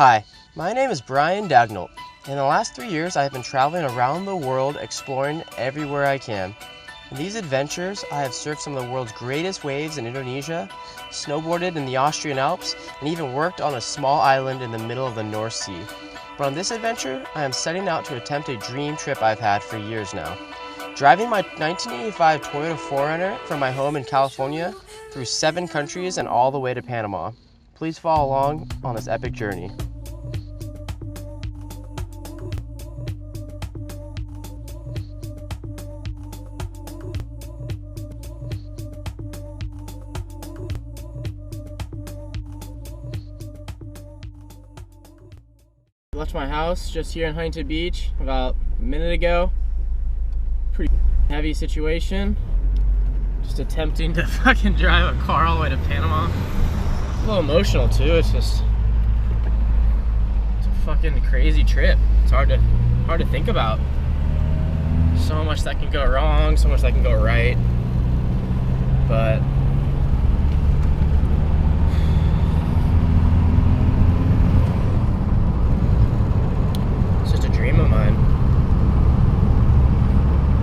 Hi, my name is Brian Dagnall. In the last 3 years, I have been traveling around the world exploring everywhere I can. In these adventures, I have surfed some of the world's greatest waves in Indonesia, snowboarded in the Austrian Alps, and even worked on a small island in the middle of the North Sea. But on this adventure, I am setting out to attempt a dream trip I've had for years now. Driving my 1985 Toyota 4Runner from my home in California through 7 countries and all the way to Panama. Please follow along on this epic journey. Left my house just here in Huntington Beach about a minute ago. Pretty heavy situation. Just attempting to fucking drive a car all the way to Panama. A little emotional too. It's a fucking crazy trip. It's hard to think about. So much that can go wrong, so much that can go right. But it's just a dream of mine.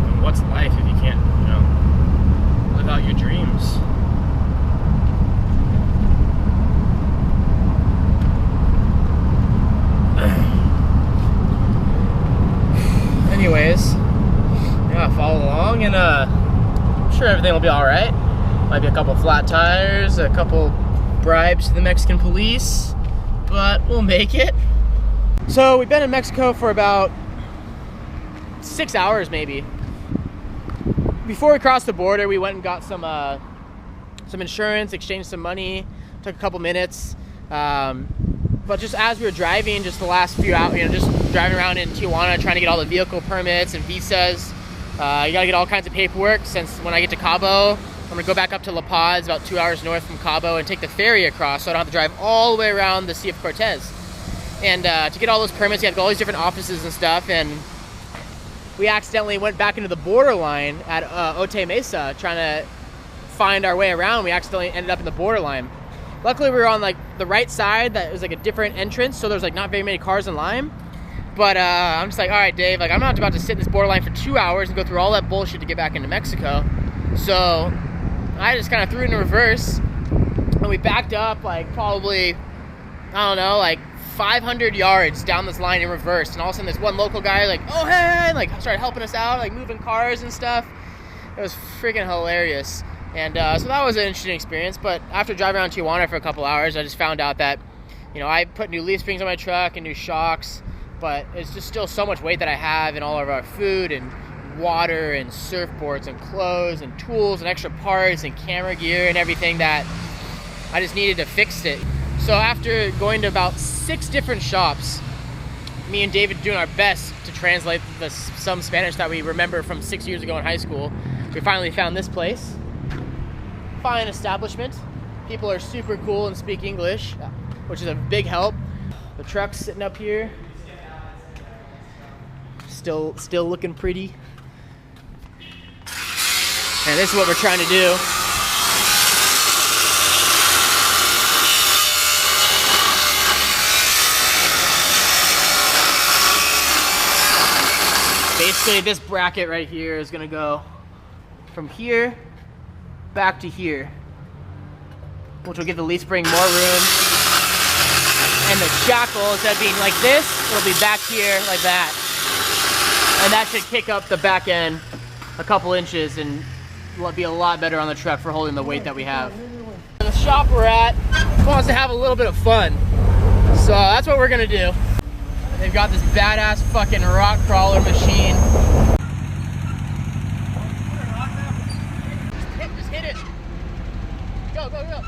And what's life if you can't, live out your dreams? Anyways, yeah, follow along, and I'm sure everything will be all right. Might be a couple flat tires, a couple bribes to the Mexican police, but we'll make it. So we've been in Mexico for about 6 hours, maybe. Before we crossed the border, we went and got some insurance, exchanged some money. Took a couple minutes. But just as we were driving, just the last few hours, just driving around in Tijuana, trying to get all the vehicle permits and visas. You gotta get all kinds of paperwork, since when I get to Cabo, I'm gonna go back up to La Paz, about 2 hours north from Cabo, and take the ferry across, so I don't have to drive all the way around the Sea of Cortez. And to get all those permits, you have to go to all these different offices and stuff, and we accidentally went back into the borderline at Otay Mesa, trying to find our way around. We accidentally ended up in the borderline. Luckily, we were on the right side. That was a different entrance, so there's not very many cars in line. But I'm just all right, Dave, I'm not about to sit in this borderline for 2 hours and go through all that bullshit to get back into Mexico. So I just kind of threw it in reverse, and we backed up probably, 500 yards down this line in reverse. And all of a sudden, this one local guy oh hey, started helping us out, moving cars and stuff. It was freaking hilarious. And so that was an interesting experience. But after driving around Tijuana for a couple hours, I just found out that, I put new leaf springs on my truck and new shocks, but it's just still so much weight that I have in all of our food and water and surfboards and clothes and tools and extra parts and camera gear and everything that I just needed to fix it. So after going to about 6 different shops, me and David doing our best to translate some Spanish that we remember from 6 years ago in high school, we finally found this place. Fine establishment. People are super cool and speak English, which is a big help. The truck's sitting up here, still looking pretty. And this is what we're trying to do. Basically, this bracket right here is gonna go from here back to here, which will give the leaf spring more room. And the shackle, instead of being like this, it'll be back here like that. And that should kick up the back end a couple inches and be a lot better on the truck for holding the weight that we have. The shop we're at wants to have a little bit of fun, so that's what we're gonna do. They've got this badass fucking rock crawler machine. Just hit it. Go, go, go.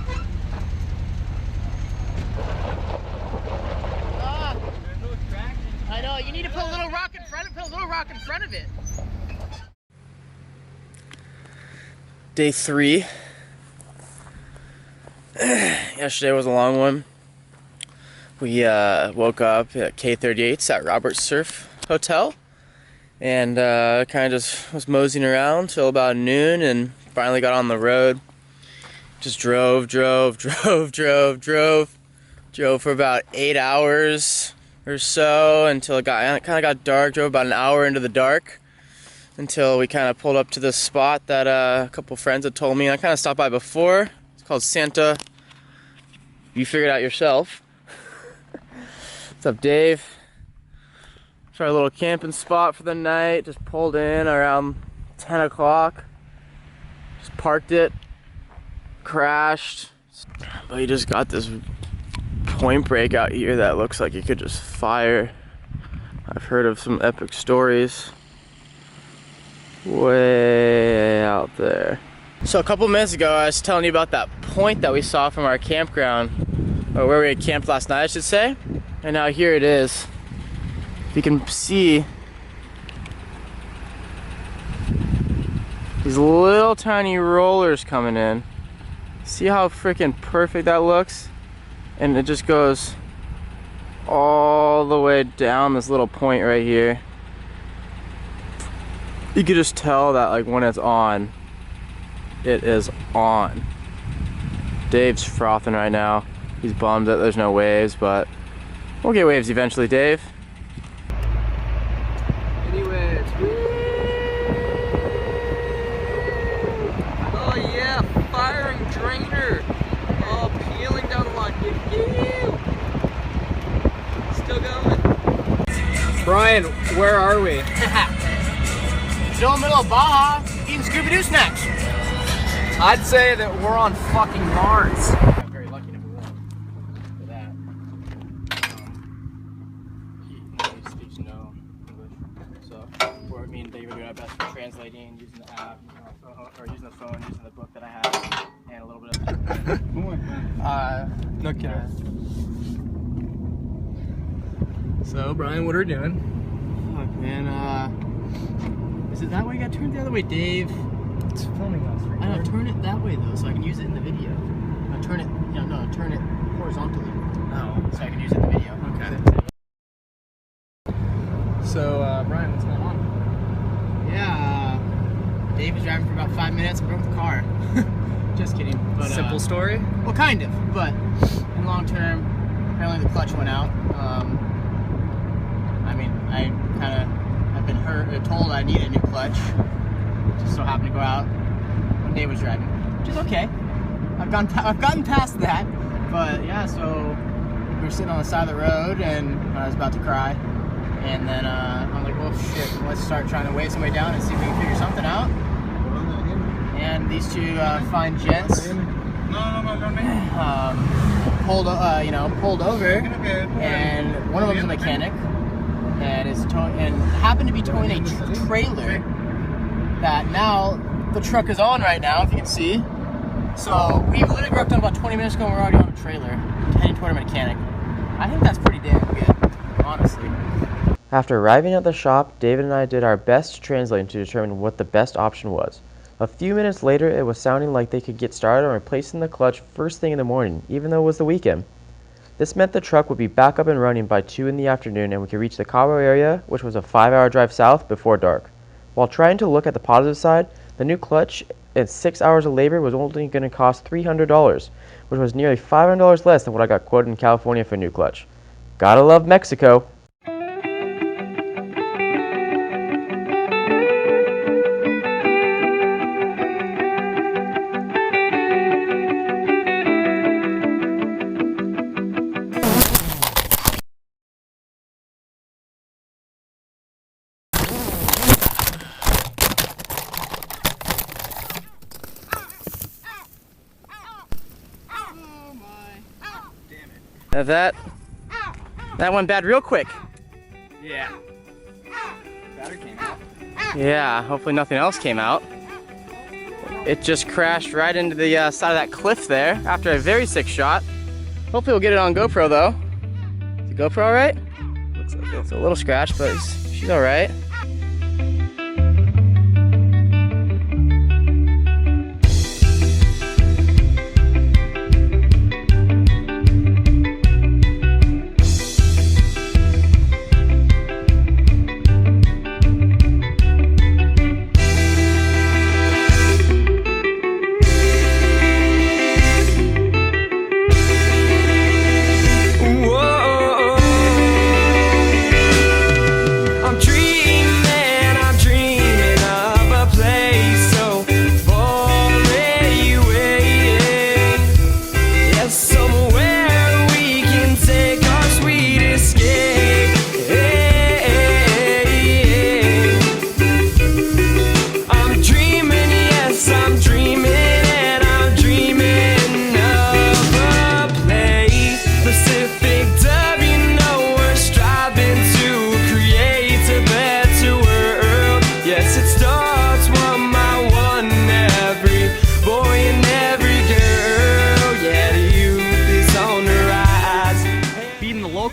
I know, you need to put a little rock in front of it. Day 3. Yesterday was a long one. We woke up at K38's at Roberts Surf Hotel, and kind of just was moseying around till about noon, and finally got on the road. Just drove Drove for about 8 hours or so until it kind of got dark. Drove about an hour into the dark until we kind of pulled up to this spot that a couple friends had told me. I kind of stopped by before. It's called Santa. You figured it out yourself. What's up, Dave? It's our little camping spot for the night. Just pulled in around 10 o'clock. Just parked it. Crashed. But you just got this point break out here that looks like it could just fire. I've heard of some epic stories way out there. So a couple minutes ago I was telling you about that point that we saw from our campground, or where we had camped last night I should say, and now here it is. You can see these little tiny rollers coming in. See how freaking perfect that looks? And it just goes all the way down this little point right here. You could just tell that like when it's on, it is on. Dave's frothing right now. He's bummed that there's no waves, but we'll get waves eventually, Dave. Anyways, oh yeah, firing drainer. Oh, peeling down the line. Still going. Brian, where are we? Still in the middle of Baja, eating Scooby-Doo snacks. I'd say that we're on fucking Mars. I'm very lucky, number one, for that. He speaks no English, so me and David are doing our best for translating, using the app, or using the phone, using the book that I have, and a little bit of No kidding. So, Brian, what are we doing? Fuck, man, is it that way? You gotta turn it the other way, Dave. It's filming us. I know, turn it that way though, so I can use it in the video. No, turn it, turn it horizontally. Oh. So I can use it in the video. Okay. So, Brian, what's going on? Yeah, Dave was driving for about 5 minutes and broke the car. Just kidding. But, Simple story? Well, kind of, but in long term, apparently the clutch went out. I mean, I've been told I need a new clutch. Just so happened to go out when Dave was driving, which is okay. I've gotten past that, but yeah. So we were sitting on the side of the road, and I was about to cry, and then I'm like, well, shit. Let's start trying to wave some way down and see if we can figure something out. And these two fine gents pulled over, and one of them is a mechanic, and happened to be towing a trailer that now the truck is on right now, if you can see. So we literally worked on about 20 minutes ago and we're already on a trailer heading toward a mechanic. I think that's pretty damn good, honestly. After arriving at the shop, David and I did our best translating to determine what the best option was. A few minutes later, it was sounding like they could get started on replacing the clutch first thing in the morning, even though it was the weekend. This meant the truck would be back up and running by 2 in the afternoon and we could reach the Cabo area, which was a 5-hour drive south, before dark. While trying to look at the positive side, the new clutch and 6 hours of labor was only going to cost $300, which was nearly $500 less than what I got quoted in California for a new clutch. Gotta love Mexico. That went bad real quick. Yeah. Battery came out. Yeah, hopefully nothing else came out. It just crashed right into the side of that cliff there after a very sick shot. Hopefully we'll get it on GoPro though. Is the GoPro alright? Looks like it's a little scratched, but she's alright.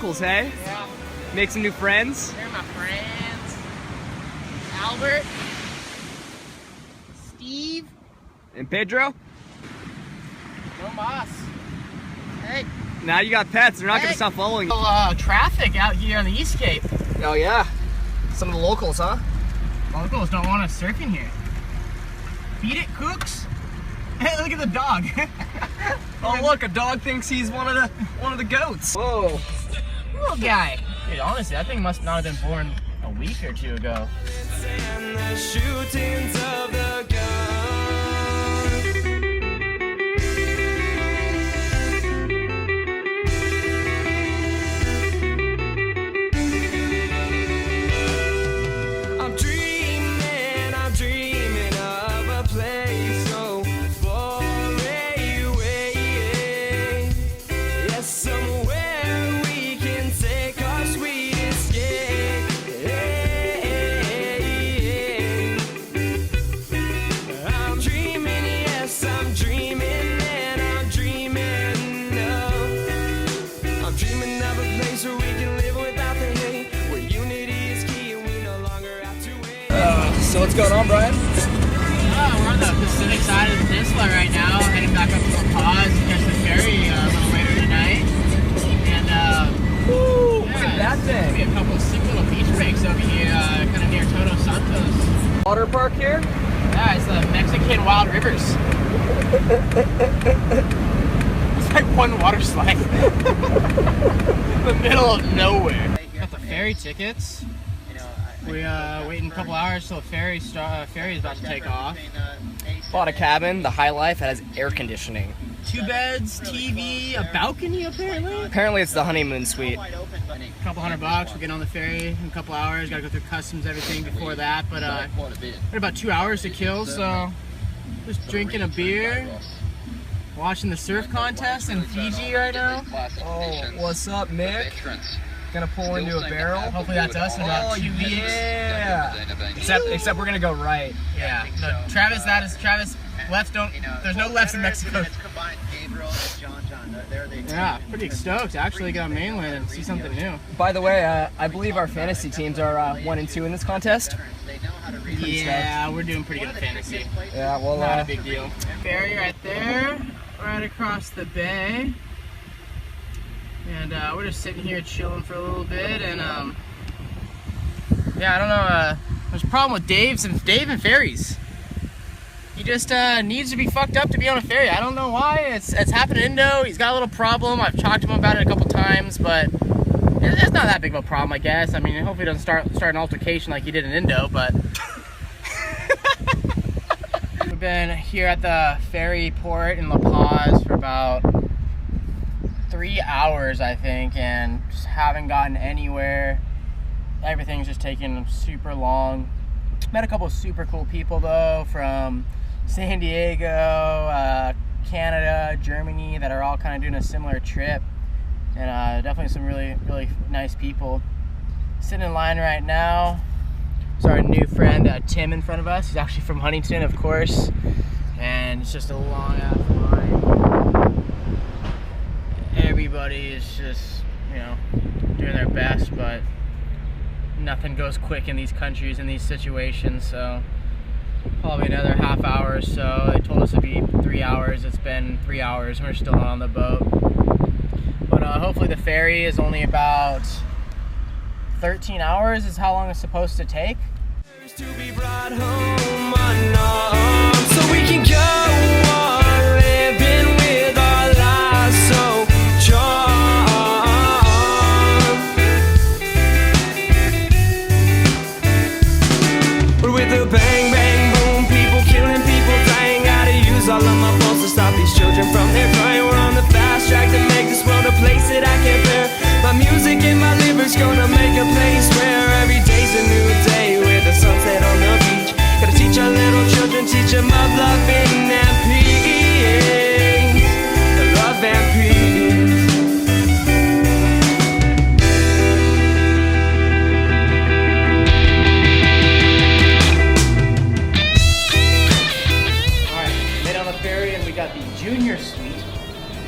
locals, hey? Yeah. Make some new friends. They're my friends. Albert. Steve. And Pedro. No mas. Hey. Now you got pets. They're not going to stop following you. Traffic out here on the East Cape. Oh, yeah. Some of the locals, huh? Locals don't want us surfing here. Feed it, Cooks. Hey, look at the dog. Oh, look, a dog thinks he's one of the goats. Whoa. Little guy. Dude, honestly, that thing must not have been born a week or two ago. So what's going on, Brian? We're on the Pacific side of the peninsula right now, heading back up to La Paz to catch the ferry a little later tonight. And Look at that thing. Be a couple of sick little beach breaks over here, kind of near Todos Santos. Water park here? Yeah, it's the Mexican Wild Rivers. It's like one water slide. In the middle of nowhere. Got the ferry tickets. We waiting a couple hours till the ferry is about to take off. Bought a cabin, the High Life. It has air conditioning. 2 beds, TV, a balcony apparently. Apparently it's the honeymoon suite. A couple $100. We're getting on the ferry in a couple hours. Gotta go through customs, everything before that. But we had about 2 hours to kill, so just drinking a beer, watching the surf contest in Fiji right now. Oh, what's up, Nick? Gonna pull into a barrel. Hopefully that's us in about 2 weeks. Yeah. Except we're gonna go right. Yeah. No, Travis lefts don't. There's no lefts in Mexico. Yeah, pretty stoked to actually get on mainland and see something new. By the way, I believe our fantasy teams are 1 and 2 in this contest. Yeah, we're doing pretty good at fantasy. Yeah, well, Not a big deal. Ferry right there, right across the bay. And we're just sitting here chilling for a little bit, and yeah, I don't know. There's a problem with Dave and ferries. He just needs to be fucked up to be on a ferry. I don't know why. It's happened in Indo. He's got a little problem. I've talked to him about it a couple times, but it's not that big of a problem, I guess. I mean, hopefully he doesn't start an altercation like he did in Indo, but. We've been here at the ferry port in La Paz for about 3 hours, I think, and just haven't gotten anywhere. Everything's just taking super long. Met a couple of super cool people though from San Diego, Canada, Germany, that are all kind of doing a similar trip, and definitely some really nice people. Sitting in line right now. It's our new friend Tim in front of us. He's actually from Huntington, of course, and it's just a long ass line. Everybody is just, doing their best, but nothing goes quick in these countries, in these situations, so probably another half hour or so. They told us it'd be 3 hours. It's been 3 hours and we're still not on the boat. But hopefully the ferry is only about 13 hours is how long it's supposed to take. To be brought home unarmed, so we can go on living with our lives so charmed. But with the bang bang boom, people killing, people dying, gotta use all of my balls to stop these children from their crying. We're on the fast track to make this world a place that I can't bear. My music and my liver's gonna make a place where every day's a new day with the sunset on the beach. Gotta teach our little children, teach them of love and peace. Love and peace. Alright, made on the ferry and we got the junior suite,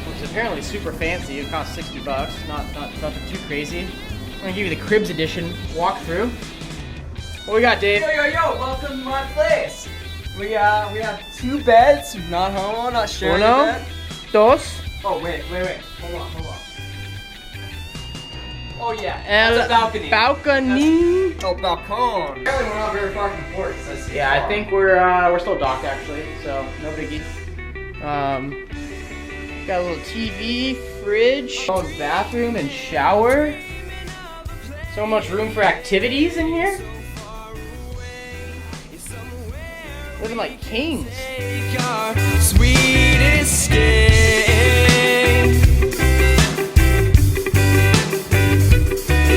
which is apparently super fancy. It costs $60. Nothing too crazy. I'm gonna give you the Cribs edition walkthrough. What we got, Dave? Yo, welcome to my place. We have 2 beds, not homo, not sharing a bed. Dos. Oh, wait. Hold on. Oh, yeah. And That's a balcony. Balcony. Oh, balcon. Apparently we're not very far from port. Yeah, I think we're still docked actually, so no biggie. Got a little TV, fridge, bathroom and shower. So much room for activities in here. Living like kings. Sweet escape.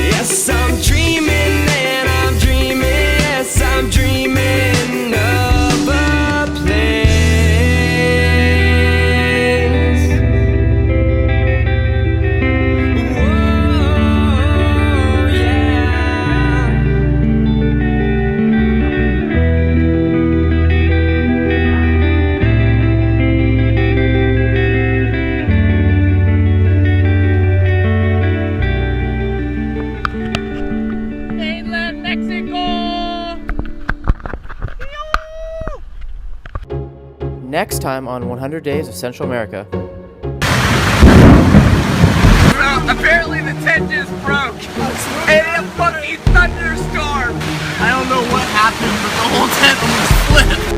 Yes, I'm dreaming and I'm dreaming. Yes, I'm dreaming of a place. Whoa, yeah. Next time on 100 Days of Central America. Apparently the tent just broke. And a fucking thunderstorm. I don't know what happened, but the whole tent almost flipped.